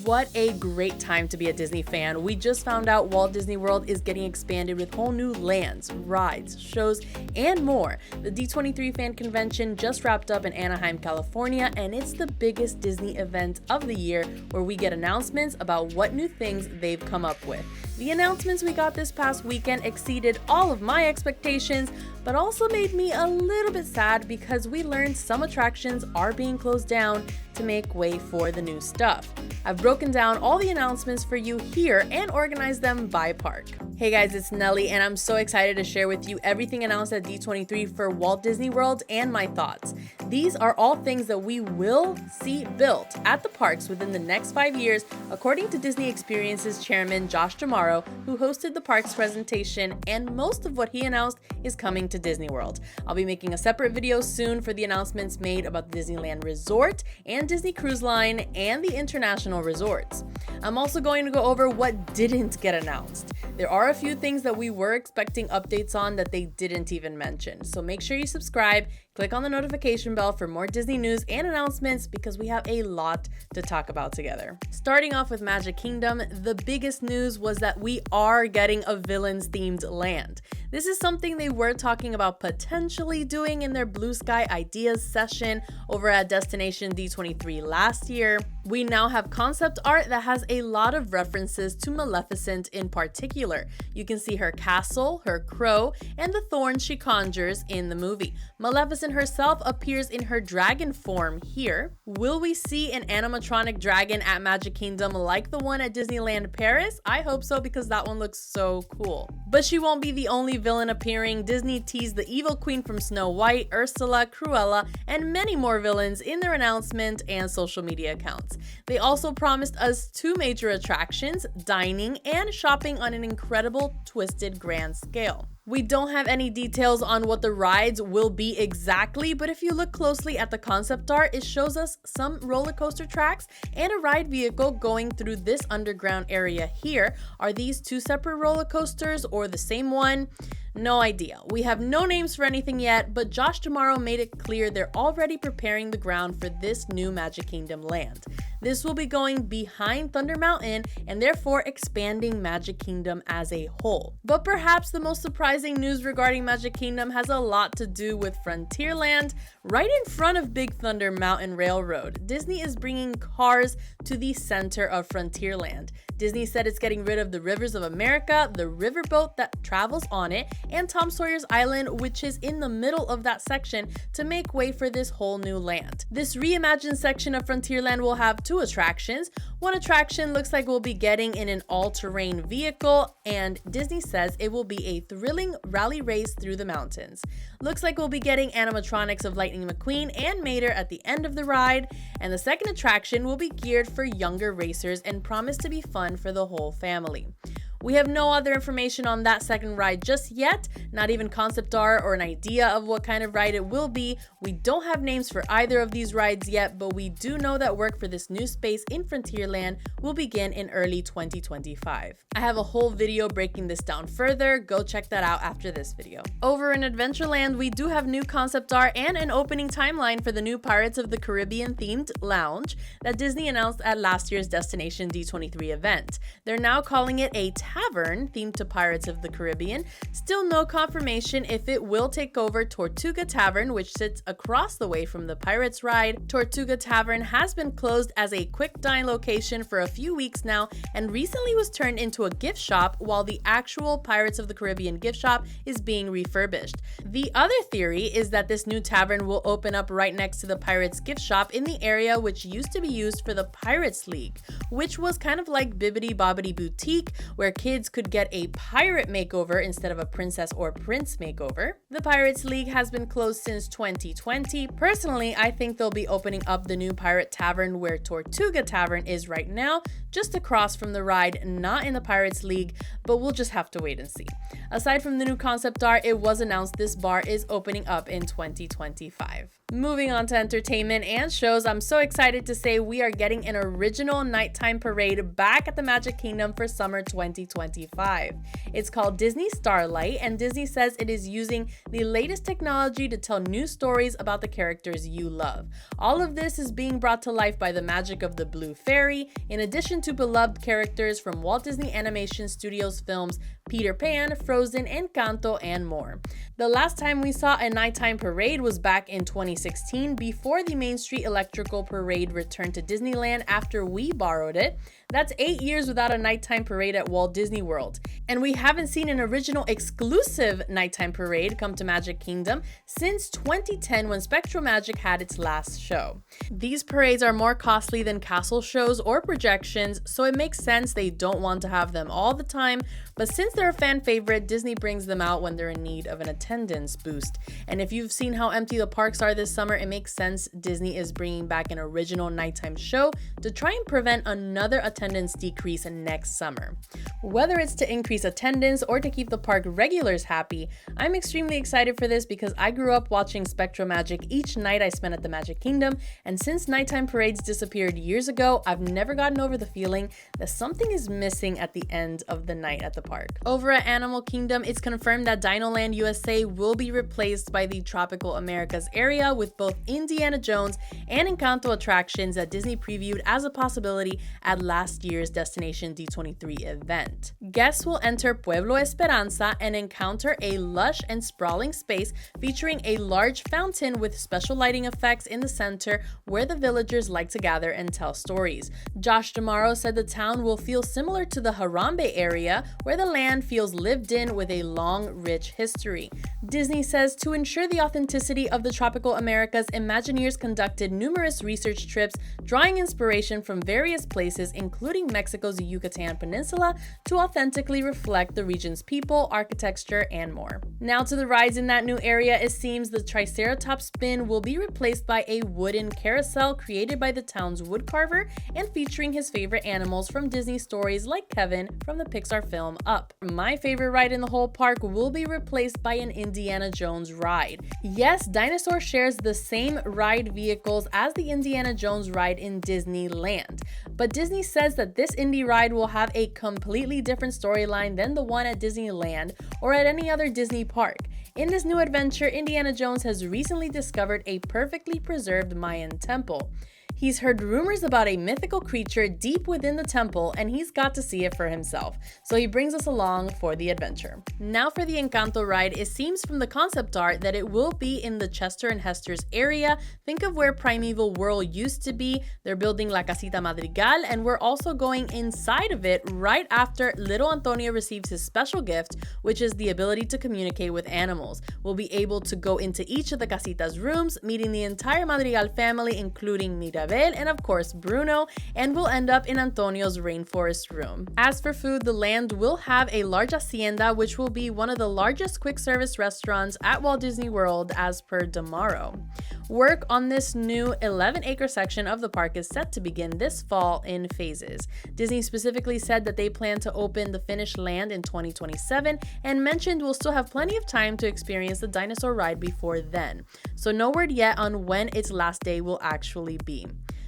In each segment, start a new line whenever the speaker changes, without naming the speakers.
What a great time to be a Disney fan. We just found out Walt Disney World is getting expanded with whole new lands, rides, shows, and more. The D23 fan convention just wrapped up in Anaheim, California, and it's the biggest Disney event of the year where we get announcements about what new things they've come up with. The announcements we got this past weekend exceeded all of my expectations, but also made me a little bit sad because we learned some attractions are being closed down to make way for the new stuff. I've broken down all the announcements for you here and organized them by park. Hey guys, it's Nelly and I'm so excited to share with you everything announced at D23 for Walt Disney World and my thoughts. These are all things that we will see built at the parks within the next 5 years, according to Disney Experiences chairman Josh D'Amaro, who hosted the parks presentation, and most of what he announced is coming to Disney World. I'll be making a separate video soon for the announcements made about the Disneyland Resort and Disney Cruise Line and the international resorts. I'm also going to go over what didn't get announced. There are a few things that we were expecting updates on that they didn't even mention, so make sure you subscribe, click on the notification bell for more Disney news and announcements because we have a lot to talk about together. Starting off with Magic Kingdom, the biggest news was that we are getting a villains themed land. This is something they were talking about potentially doing in their Blue Sky Ideas session over at Destination D23 last year. We now have concept art that has a lot of references to Maleficent in particular. You can see her castle, her crow, and the thorns she conjures in the movie. Maleficent herself appears in her dragon form here. Will we see an animatronic dragon at Magic Kingdom like the one at Disneyland Paris? I hope so because that one looks so cool. But she won't be the only villain appearing. Disney teased the evil queen from Snow White, Ursula, Cruella, and many more villains in their announcement and social media accounts. They also promised us 2 major attractions, dining and shopping on an incredible, twisted grand scale. We don't have any details on what the rides will be exactly, but if you look closely at the concept art, it shows us some roller coaster tracks and a ride vehicle going through this underground area here. Are these 2 separate roller coasters or the same one? No idea. We have no names for anything yet, but Josh D'Amaro made it clear they're already preparing the ground for this new Magic Kingdom land. This will be going behind Thunder Mountain and therefore expanding Magic Kingdom as a whole. But perhaps the most surprising news regarding Magic Kingdom has a lot to do with Frontierland. Right in front of Big Thunder Mountain Railroad, Disney is bringing cars to the center of Frontierland. Disney said it's getting rid of the Rivers of America, the riverboat that travels on it, and Tom Sawyer's Island, which is in the middle of that section, to make way for this whole new land. This reimagined section of Frontierland will have 2 attractions. One attraction looks like we'll be getting in an all-terrain vehicle, and Disney says it will be a thrilling rally race through the mountains. Looks like we'll be getting animatronics of Lightning McQueen and Mater at the end of the ride, and the second attraction will be geared for younger racers and promised to be fun for the whole family. We have no other information on that second ride just yet, not even concept art or an idea of what kind of ride it will be. We don't have names for either of these rides yet, but we do know that work for this new space in Frontierland will begin in early 2025. I have a whole video breaking this down further. Go check that out after this video. Over in Adventureland, we do have new concept art and an opening timeline for the new Pirates of the Caribbean themed lounge that Disney announced at last year's Destination D23 event. They're now calling it a Tavern themed to Pirates of the Caribbean. Still no confirmation if it will take over Tortuga Tavern, which sits across the way from the Pirates ride. Tortuga Tavern has been closed as a quick dine location for a few weeks now and recently was turned into a gift shop, while the actual Pirates of the Caribbean gift shop is being refurbished. The other theory is that this new tavern will open up right next to the Pirates gift shop in the area which used to be used for the Pirates League, which was kind of like Bibbidi Bobbidi Boutique, where kids could get a pirate makeover instead of a princess or prince makeover. The Pirates League has been closed since 2020. Personally, I think they'll be opening up the new Pirate Tavern where Tortuga Tavern is right now, just across from the ride, not in the Pirates League, but we'll just have to wait and see. Aside from the new concept art, it was announced this bar is opening up in 2025. Moving on to entertainment and shows, I'm so excited to say we are getting an original nighttime parade back at the Magic Kingdom for summer 2025. It's called Disney Starlight, and Disney says it is using the latest technology to tell new stories about the characters you love. All of this is being brought to life by the magic of the Blue Fairy, in addition to beloved characters from Walt Disney Animation Studios films Peter Pan, Frozen, Encanto, and more. The last time we saw a nighttime parade was back in 2016 before the Main Street Electrical Parade returned to Disneyland after we borrowed it. That's 8 years without a nighttime parade at Walt Disney World. And we haven't seen an original exclusive nighttime parade come to Magic Kingdom since 2010 when SpectroMagic had its last show. These parades are more costly than castle shows or projections, so it makes sense they don't want to have them all the time, but since they're a fan favorite, Disney brings them out when they're in need of an attendance boost. And if you've seen how empty the parks are this summer, it makes sense Disney is bringing back an original nighttime show to try and prevent another attendance decrease next summer. Whether it's to increase attendance or to keep the park regulars happy, I'm extremely excited for this because I grew up watching SpectroMagic each night I spent at the Magic Kingdom, and since nighttime parades disappeared years ago, I've never gotten over the feeling that something is missing at the end of the night at the park. Over at Animal Kingdom, it's confirmed that Dinoland USA will be replaced by the Tropical Americas area, with both Indiana Jones and Encanto attractions that Disney previewed as a possibility at last year's Destination D23 event. Guests will enter Pueblo Esperanza and encounter a lush and sprawling space featuring a large fountain with special lighting effects in the center where the villagers like to gather and tell stories. Josh D'Amaro said the town will feel similar to the Harambe area, where the land feels lived in with a long, rich history. Disney says to ensure the authenticity of the Tropical Americas, Imagineers conducted numerous research trips, drawing inspiration from various places, including Mexico's Yucatan Peninsula, to authentically reflect the region's people, architecture, and more. Now to the rides in that new area, it seems the Triceratops spin will be replaced by a wooden carousel created by the town's woodcarver and featuring his favorite animals from Disney stories like Kevin from the Pixar film Up. My favorite ride in the whole park will be replaced by an Indiana Jones ride. Yes, Dinosaur shares the same ride vehicles as the Indiana Jones ride in Disneyland, but Disney says that this Indy ride will have a completely different storyline than the one at Disneyland or at any other Disney park. In this new adventure, Indiana Jones has recently discovered a perfectly preserved Mayan temple. He's heard rumors about a mythical creature deep within the temple, and he's got to see it for himself, so he brings us along for the adventure. Now for the Encanto ride, it seems from the concept art that it will be in the Chester and Hester's area. Think of where Primeval World used to be. They're building La Casita Madrigal, and we're also going inside of it right after little Antonio receives his special gift, which is the ability to communicate with animals. We'll be able to go into each of the Casita's rooms, meeting the entire Madrigal family, including Mirabel and of course Bruno, and we'll end up in Antonio's rainforest room. As for food, the land will have a large hacienda, which will be one of the largest quick service restaurants at Walt Disney World, as per D'Amaro. Work on this new 11-acre section of the park is set to begin this fall in phases. Disney specifically said that they plan to open the finished land in 2027 and mentioned we'll still have plenty of time to experience the dinosaur ride before then. So no word yet on when its last day will actually be.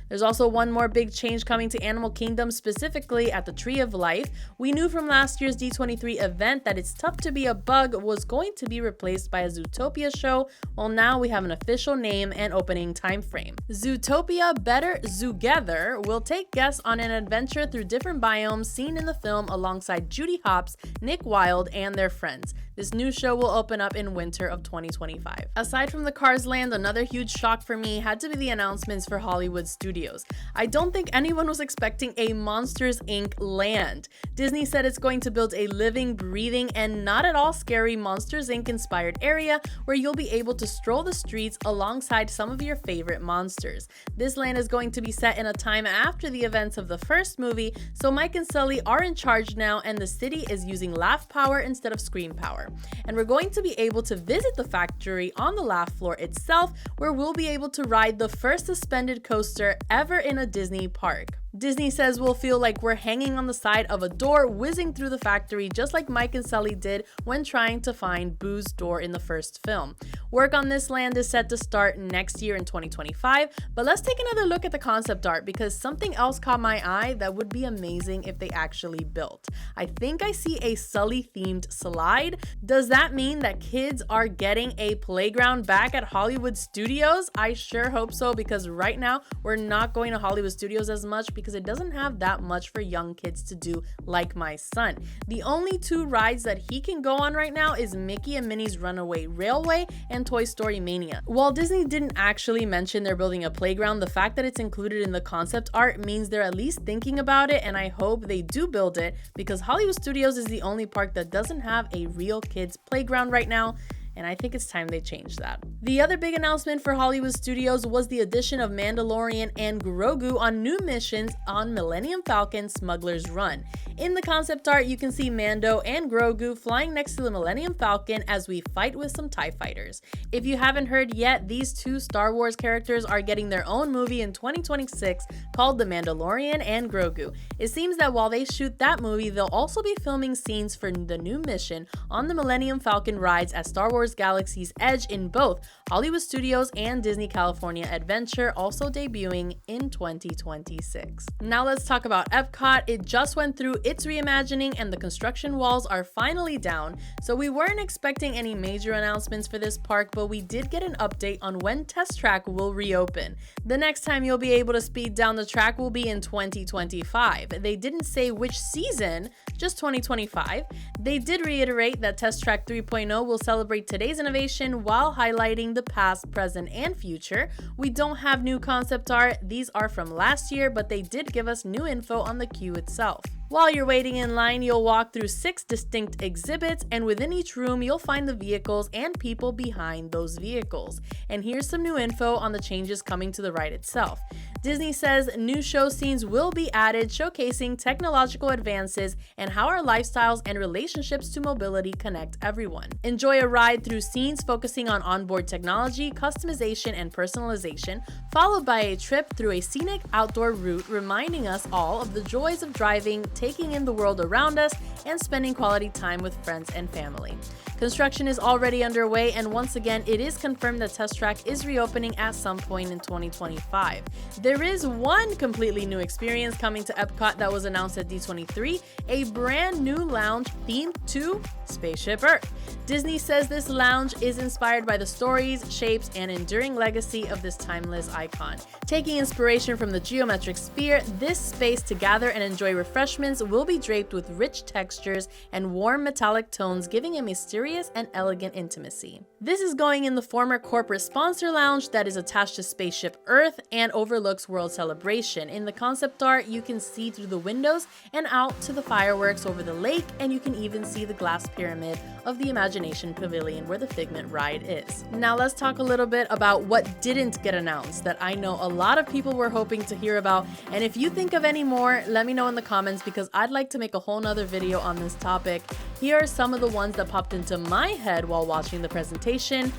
There's also one more big change coming to Animal Kingdom, specifically at the Tree of Life. We knew from last year's D23 event that It's Tough to Be a Bug was going to be replaced by a Zootopia show. Well, now we have an official name and opening time frame. Zootopia, better Zoogether, will take guests on an adventure through different biomes seen in the film alongside Judy Hopps, Nick Wilde, and their friends. This new show will open up in winter of 2025. Aside from the Cars Land, another huge shock for me had to be the announcements for Hollywood Studios. I don't think anyone was expecting a Monsters Inc. land. Disney said it's going to build a living, breathing, and not at all scary Monsters Inc. inspired area where you'll be able to stroll the streets alongside some of your favorite monsters. This land is going to be set in a time after the events of the first movie, so Mike and Sully are in charge now, and the city is using laugh power instead of scream power. And we're going to be able to visit the factory on the laugh floor itself, where we'll be able to ride the first suspended coaster ever in a Disney park. Disney says we'll feel like we're hanging on the side of a door whizzing through the factory just like Mike and Sully did when trying to find Boo's door in the first film. Work on this land is set to start next year in 2025, but let's take another look at the concept art because something else caught my eye that would be amazing if they actually built. I think I see a Sully themed slide. Does that mean that kids are getting a playground back at Hollywood Studios? I sure hope so, because right now we're not going to Hollywood Studios as much because it doesn't have that much for young kids to do like my son. The only two rides that he can go on right now is Mickey and Minnie's Runaway Railway and Toy Story Mania. While Disney didn't actually mention they're building a playground, the fact that it's included in the concept art means they're at least thinking about it, and I hope they do build it because Hollywood Studios is the only park that doesn't have a real kids playground right now. And I think it's time they change that. The other big announcement for Hollywood Studios was the addition of Mandalorian and Grogu on new missions on Millennium Falcon Smugglers Run. In the concept art, you can see Mando and Grogu flying next to the Millennium Falcon as we fight with some TIE fighters. If you haven't heard yet, these two Star Wars characters are getting their own movie in 2026 called The Mandalorian and Grogu. It seems that while they shoot that movie, they'll also be filming scenes for the new mission on the Millennium Falcon rides at Star Wars Galaxy's Edge in both Hollywood Studios and Disney California Adventure, also debuting in 2026. Now let's talk about EPCOT. It just went through its reimagining and the construction walls are finally down, so we weren't expecting any major announcements for this park, but we did get an update on when Test Track will reopen. The next time you'll be able to speed down the track will be in 2025. They didn't say which season, just 2025. They did reiterate that Test Track 3.0 will celebrate today's innovation while highlighting the past, present, and future. We don't have new concept art. These are from last year, but they did give us new info on the queue itself. While you're waiting in line, you'll walk through 6 distinct exhibits, and within each room, you'll find the vehicles and people behind those vehicles. And here's some new info on the changes coming to the ride itself. Disney says new show scenes will be added, showcasing technological advances and how our lifestyles and relationships to mobility connect everyone. Enjoy a ride through scenes focusing on onboard technology, customization, and personalization, followed by a trip through a scenic outdoor route reminding us all of the joys of driving, taking in the world around us, and spending quality time with friends and family. Construction is already underway, and once again, it is confirmed that Test Track is reopening at some point in 2025. There is one completely new experience coming to EPCOT that was announced at D23, a brand new lounge themed to Spaceship Earth. Disney says this lounge is inspired by the stories, shapes, and enduring legacy of this timeless icon. Taking inspiration from the geometric sphere, this space to gather and enjoy refreshments will be draped with rich textures and warm metallic tones, giving a mysterious and elegant intimacy. This is going in the former corporate sponsor lounge that is attached to Spaceship Earth and overlooks World Celebration. In the concept art, you can see through the windows and out to the fireworks over the lake, and you can even see the glass pyramid of the Imagination Pavilion where the Figment ride is. Now let's talk a little bit about what didn't get announced that I know a lot of people were hoping to hear about, and if you think of any more, let me know in the comments because I'd like to make a whole nother video on this topic. Here are some of the ones that popped into my head while watching the presentation.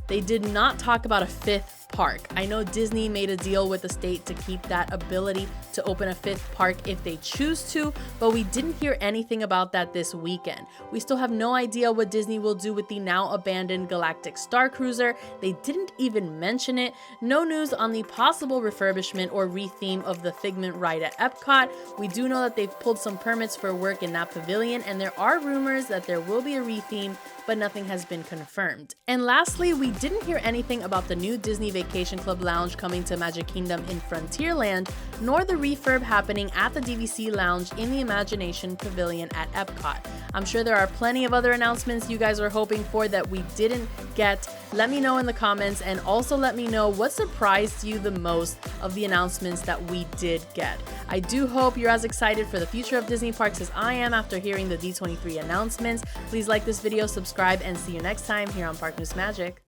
They did not talk about a 5th park. I know Disney made a deal with the state to keep that ability to open a 5th park if they choose to, but we didn't hear anything about that this weekend. We still have no idea what Disney will do with the now abandoned Galactic Star Cruiser. They didn't even mention it. No news on the possible refurbishment or retheme of the Figment ride at EPCOT. We do know that they've pulled some permits for work in that pavilion, and there are rumors that there will be a retheme, but nothing has been confirmed. And lastly, we didn't hear anything about the new Disney Vacation Club Lounge coming to Magic Kingdom in Frontierland, nor the refurb happening at the DVC Lounge in the Imagination Pavilion at EPCOT. I'm sure there are plenty of other announcements you guys were hoping for that we didn't get. Let me know in the comments, and also let me know what surprised you the most of the announcements that we did get. I do hope you're as excited for the future of Disney parks as I am after hearing the D23 announcements. Please like this video, subscribe, and see you next time here on Park News Magic.